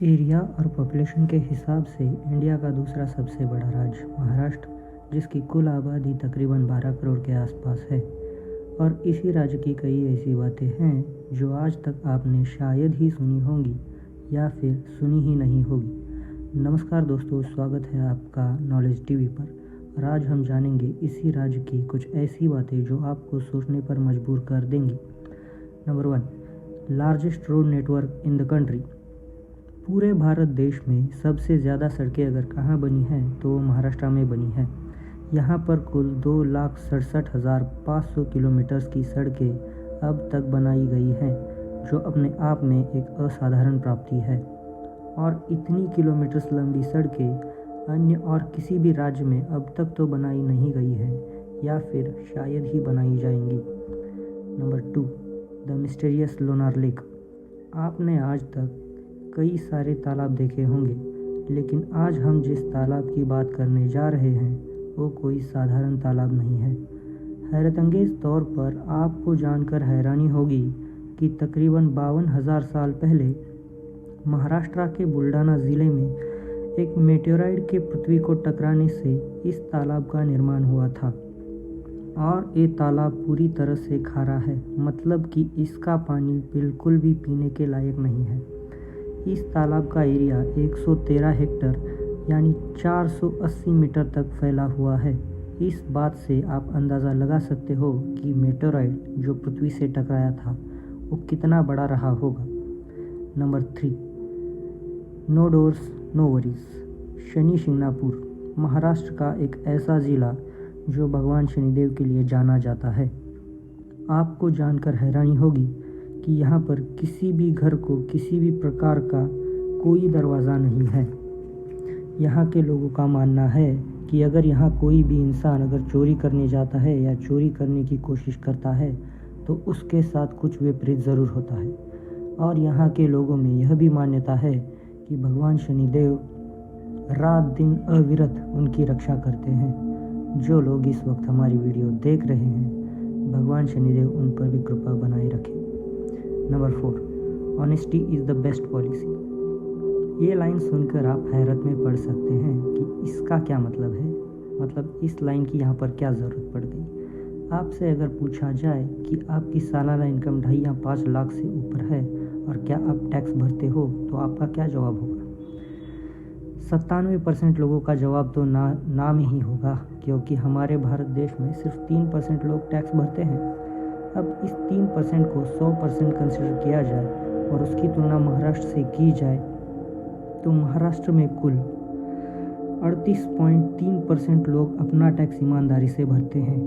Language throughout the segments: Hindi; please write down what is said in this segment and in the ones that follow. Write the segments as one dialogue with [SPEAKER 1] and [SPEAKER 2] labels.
[SPEAKER 1] एरिया और पॉपुलेशन के हिसाब से इंडिया का दूसरा सबसे बड़ा राज्य महाराष्ट्र, जिसकी कुल आबादी तकरीबन 12 करोड़ के आसपास है। और इसी राज्य की कई ऐसी बातें हैं जो आज तक आपने शायद ही सुनी होंगी या फिर सुनी ही नहीं होगी। नमस्कार दोस्तों, स्वागत है आपका नॉलेज टीवी पर। और आज हम जानेंगे इसी राज्य की कुछ ऐसी बातें जो आपको सोचने पर मजबूर कर देंगी। Number 1, largest road network in the country. पूरे भारत देश में सबसे ज़्यादा सड़कें अगर कहाँ बनी हैं तो वो महाराष्ट्र में बनी हैं। यहाँ पर कुल 2,67,500 किलोमीटर्स की सड़कें अब तक बनाई गई हैं, जो अपने आप में एक असाधारण प्राप्ति है। और इतनी किलोमीटर्स लंबी सड़कें अन्य और किसी भी राज्य में अब तक तो बनाई नहीं गई है या फिर शायद ही बनाई जाएंगी। Number 2, the mysterious Lonar lake. आपने आज तक कई सारे तालाब देखे होंगे, लेकिन आज हम जिस तालाब की बात करने जा रहे हैं वो कोई साधारण तालाब नहीं है। हैरतअंगेज़ तौर पर आपको जानकर हैरानी होगी कि तकरीबन 52,000 साल पहले महाराष्ट्र के बुल्डाना ज़िले में एक मेटेओराइड के पृथ्वी को टकराने से इस तालाब का निर्माण हुआ था। और ये तालाब पूरी तरह से खारा है, मतलब कि इसका पानी बिल्कुल भी पीने के लायक नहीं है। इस तालाब का एरिया 113 हेक्टर यानी 480 मीटर तक फैला हुआ है। इस बात से आप अंदाज़ा लगा सकते हो कि मेटेओराइड जो पृथ्वी से टकराया था वो कितना बड़ा रहा होगा। Number 3, no doors no worries. Shani Shingnapur Maharashtra का एक ऐसा ज़िला जो भगवान शनिदेव के लिए जाना जाता है। आपको जानकर हैरानी होगी कि यहाँ पर किसी भी घर को किसी भी प्रकार का कोई दरवाज़ा नहीं है। यहाँ के लोगों का मानना है कि अगर यहाँ कोई भी इंसान अगर चोरी करने जाता है या चोरी करने की कोशिश करता है तो उसके साथ कुछ विपरीत ज़रूर होता है। और यहाँ के लोगों में यह भी मान्यता है कि भगवान शनिदेव रात दिन अविरत उनकी रक्षा करते हैं। जो लोग इस वक्त हमारी वीडियो देख रहे हैं, भगवान शनिदेव उन पर भी कृपा बनाए रखें। Number 4, honesty is the best policy. ये लाइन सुनकर आप हैरत में पड़ सकते हैं कि इसका क्या मतलब है, मतलब इस लाइन की यहाँ पर क्या ज़रूरत पड़ गई। आपसे अगर पूछा जाए कि आपकी सालाना इनकम 2.5 या 5 लाख से ऊपर है और क्या आप टैक्स भरते हो, तो आपका क्या जवाब होगा? 97% लोगों का जवाब तो ना में ही होगा, क्योंकि हमारे भारत देश में सिर्फ 3% लोग टैक्स भरते हैं। अब इस 3% को 100% कंसिडर किया जाए और उसकी तुलना महाराष्ट्र से की जाए तो महाराष्ट्र में कुल 38.3% लोग अपना टैक्स ईमानदारी से भरते हैं,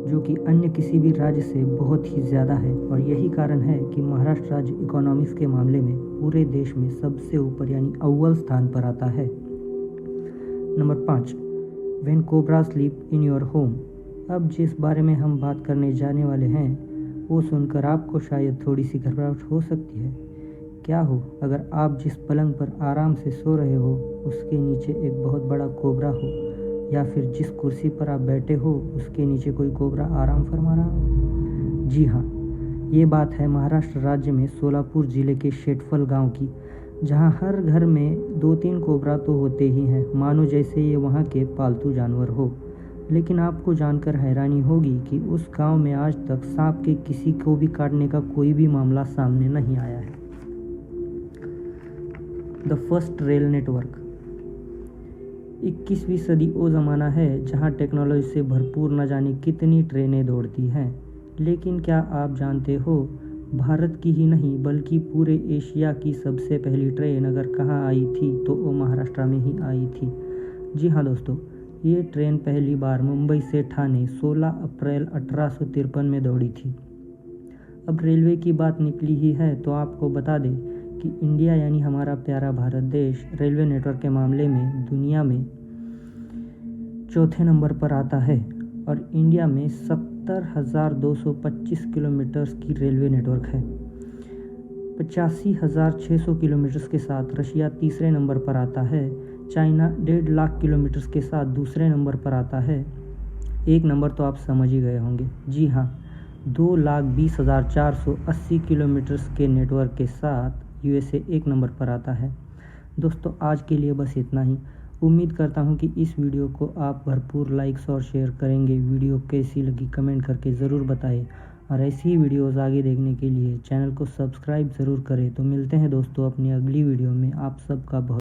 [SPEAKER 1] जो कि अन्य किसी भी राज्य से बहुत ही ज़्यादा है। और यही कारण है कि महाराष्ट्र राज्य इकोनॉमिक्स के मामले में पूरे देश में सबसे ऊपर यानी अव्वल स्थान पर आता है। Number 5, when cobra sleep in your home. अब जिस बारे में हम बात करने जाने वाले हैं वो सुनकर आपको शायद थोड़ी सी घबराहट हो सकती है। क्या हो अगर आप जिस पलंग पर आराम से सो रहे हो उसके नीचे एक बहुत बड़ा कोबरा हो, या फिर जिस कुर्सी पर आप बैठे हो उसके नीचे कोई कोबरा आराम फरमा रहा हो? जी हाँ, ये बात है महाराष्ट्र राज्य में सोलापुर ज़िले के शेटफल गांव की, जहां हर घर में 2-3 कोबरा तो होते ही हैं, मानो जैसे ये वहां के पालतू जानवर हो। लेकिन आपको जानकर हैरानी होगी कि उस गांव में आज तक सांप के किसी को भी काटने का कोई भी मामला सामने नहीं आया है। The first rail network. 21वीं सदी वो ज़माना है जहां टेक्नोलॉजी से भरपूर न जाने कितनी ट्रेनें दौड़ती हैं, लेकिन क्या आप जानते हो भारत की ही नहीं बल्कि पूरे एशिया की सबसे पहली ट्रेन अगर कहाँ आई थी तो वो महाराष्ट्र में ही आई थी। जी हाँ दोस्तों, ये ट्रेन पहली बार मुंबई से ठाणे 16 अप्रैल 1853 में दौड़ी थी। अब रेलवे की बात निकली ही है तो आपको बता दें कि इंडिया यानी हमारा प्यारा भारत देश रेलवे नेटवर्क के मामले में दुनिया में 4थे नंबर पर आता है। और इंडिया में 70,225 किलोमीटर्स की रेलवे नेटवर्क है। 85,600 किलोमीटर्स के साथ रशिया तीसरे नंबर पर आता है। चाइना 1.5 लाख किलोमीटर्स के साथ दूसरे नंबर पर आता है। एक नंबर तो आप समझ ही गए होंगे, जी हाँ, 2,20,480 किलोमीटर्स के नेटवर्क के साथ USA 1 नंबर पर आता है। दोस्तों आज के लिए बस इतना ही। उम्मीद करता हूँ कि इस वीडियो को आप भरपूर लाइक्स और शेयर करेंगे। वीडियो कैसी लगी कमेंट करके ज़रूर बताएं और ऐसी ही वीडियोस आगे देखने के लिए चैनल को सब्सक्राइब ज़रूर करें। तो मिलते हैं दोस्तों अपनी अगली वीडियो में। आप सबका बहुत